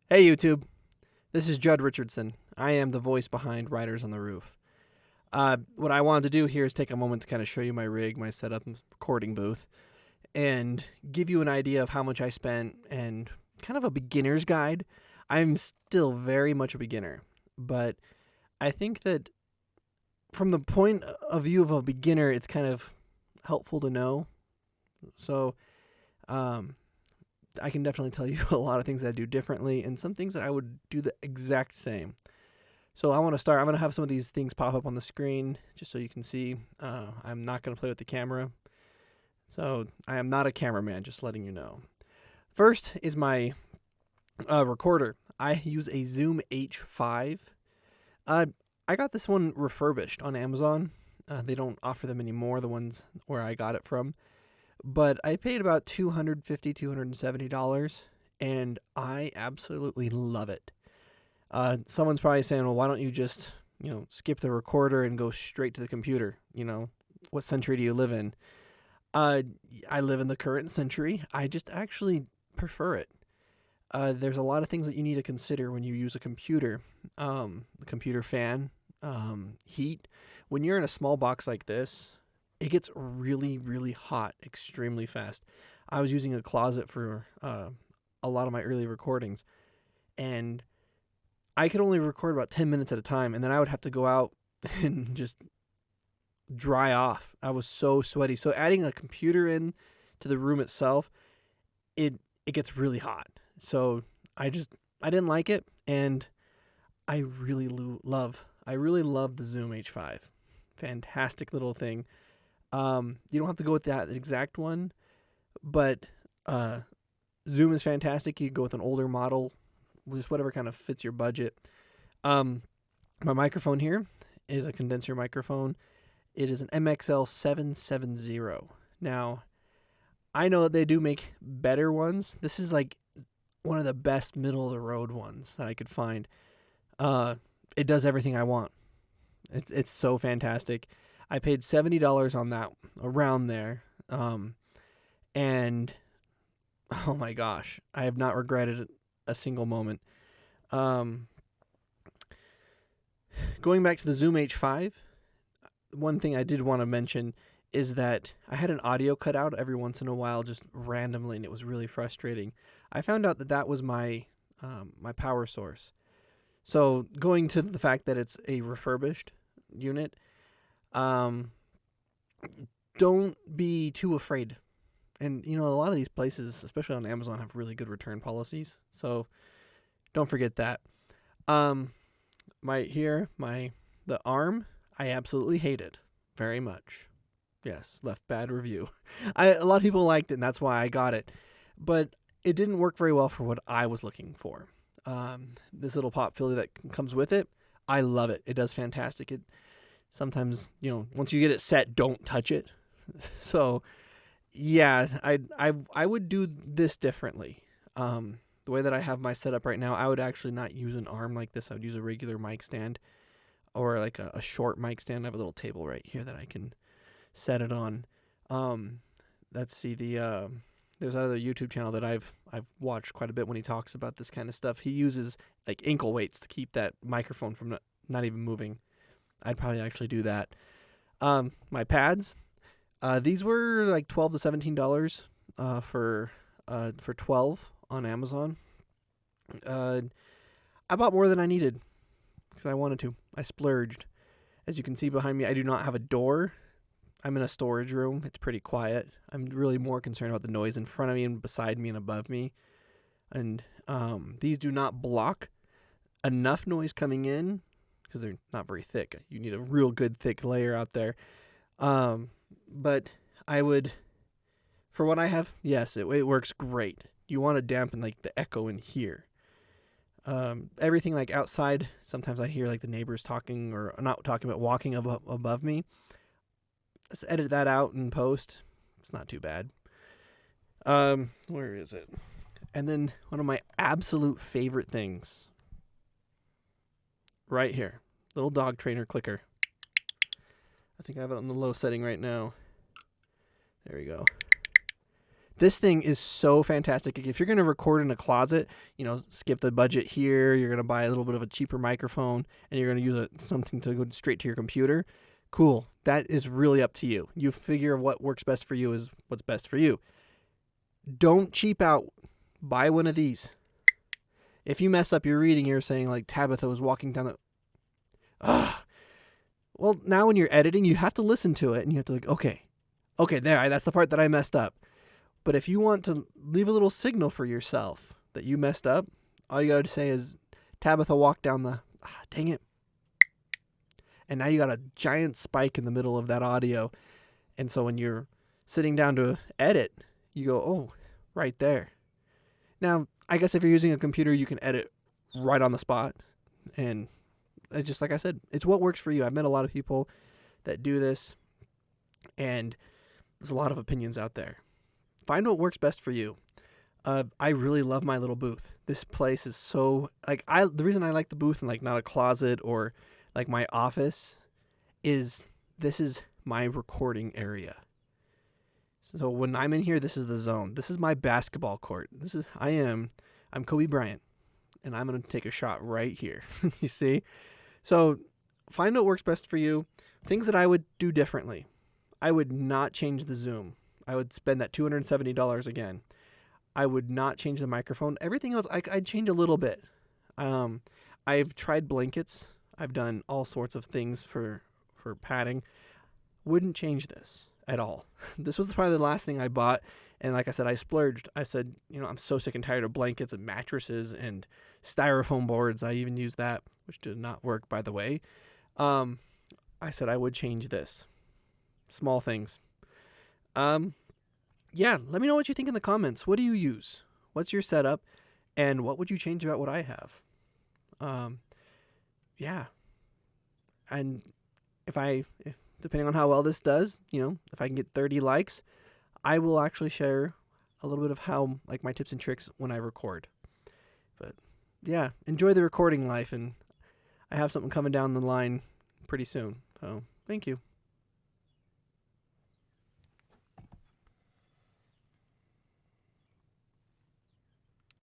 Hey YouTube, this is Judd Richardson. I am the voice behind Riders on the Roof. What I wanted to do here is take a moment to kind of show you my rig, my setup, and recording booth, and give you an idea of how much I spent and kind of a beginner's guide. I'm still very much a beginner, but I think that from the point of view of a beginner, it's kind of helpful to know. So, um, I can definitely tell you a lot of things that I do differently and some things that I would do the exact same. So I want to start. I'm going to have some of these things pop up on the screen just so you can see. I'm not going to play with the camera. So I am not a cameraman, just letting you know. First is my recorder. I use a Zoom H5. Uh, I got this one refurbished on Amazon. They don't offer them anymore, the ones where I got it from. But I paid about $250, $270, and I absolutely love it. Someone's probably saying, well, why don't you just, skip the recorder and go straight to the computer? What century do you live in? I live in the current century. I just actually prefer it. There's a lot of things that you need to consider when you use a computer. The computer fan, heat. When you're in a small box like this, it gets really, really hot extremely fast. I was using a closet for a lot of my early recordings, and I could only record about 10 minutes at a time, and then I would have to go out and just dry off. I was so sweaty. So adding a computer in to the room itself, it gets really hot. So I didn't like it, and I really love the Zoom H5. Fantastic little thing. You don't have to go with that exact one, but Zoom is fantastic. You can go with an older model, just whatever kind of fits your budget. My microphone here is a condenser microphone. It is an MXL 770. Now, I know that they do make better ones. This is like one of the best middle of the road ones that I could find. It does everything I want. It's so fantastic. I paid $70 on that, around there. And oh my gosh, I have not regretted a single moment. Going back to the Zoom H5, one thing I did want to mention is that I had an audio cut out every once in a while, just randomly, and it was really frustrating. I found out that that was my power source. So going to the fact that it's a refurbished unit, don't be too afraid. And a lot of these places, especially on Amazon, have really good return policies. So don't forget that. The arm, I absolutely hate it very much. Yes, left bad review. A lot of people liked it, and that's why I got it. But it didn't work very well for what I was looking for. This little pop filter that comes with it, I love it. It does fantastic. It sometimes, once you get it set, don't touch it. So, yeah, I would do this differently. The way that I have my setup right now, I would actually not use an arm like this. I would use a regular mic stand or like a short mic stand. I have a little table right here that I can set it on. Let's see, there's another YouTube channel that I've watched quite a bit when he talks about this kind of stuff. He uses like ankle weights to keep that microphone from not even moving. I'd probably actually do that. My pads, these were like $12 to $17 for 12 on Amazon. I bought more than I needed because I wanted to. I splurged. As you can see behind me, I do not have a door. I'm in a storage room. It's pretty quiet. I'm really more concerned about the noise in front of me and beside me and above me. And these do not block enough noise coming in because they're not very thick. You need a real good thick layer out there. But I would, for what I have, yes, it works great. You want to dampen like the echo in here. Everything like outside, sometimes I hear like the neighbors talking or not talking, but walking above me. Let's edit that out in post. It's not too bad. Where is it? And then one of my absolute favorite things, right here, little dog trainer clicker. I think I have it on the low setting right now. There we go. This thing is so fantastic. If you're going to record in a closet, skip the budget here. You're going to buy a little bit of a cheaper microphone, and you're going to use something to go straight to your computer. Cool. That is really up to you. You figure what works best for you is what's best for you. Don't cheap out. Buy one of these. If you mess up your reading, you're saying like Tabitha was walking down the... Well, now when you're editing, you have to listen to it, and you have to like, okay, that's the part that I messed up. But if you want to leave a little signal for yourself that you messed up, all you got to say is, Tabitha walked down the... dang it. And now you got a giant spike in the middle of that audio. And so when you're sitting down to edit, you go, oh, right there. Now, I guess if you're using a computer, you can edit right on the spot. And it's just like I said, it's what works for you. I've met a lot of people that do this, and there's a lot of opinions out there. Find what works best for you. I really love my little booth. This place is so the reason I like the booth and like not a closet or like my office is this is my recording area. So when I'm in here, this is the zone. This is my basketball court. I'm Kobe Bryant, and I'm going to take a shot right here. You see? So find what works best for you. Things that I would do differently. I would not change the zoom. I would spend that $270 again. I would not change the microphone. Everything else, I'd change a little bit. I've tried blankets. I've done all sorts of things for padding. Wouldn't change this at all. This was probably the last thing I bought. And like I said, I splurged. I said, I'm so sick and tired of blankets and mattresses and styrofoam boards. I even used that, which did not work, by the way. I said I would change this. Small things. Yeah, let me know what you think in the comments. What do you use? What's your setup? And what would you change about what I have? Yeah. And if depending on how well this does, if I can get 30 likes, I will actually share a little bit of how, like, my tips and tricks when I record. But yeah, enjoy the recording life, and I have something coming down the line pretty soon. So thank you.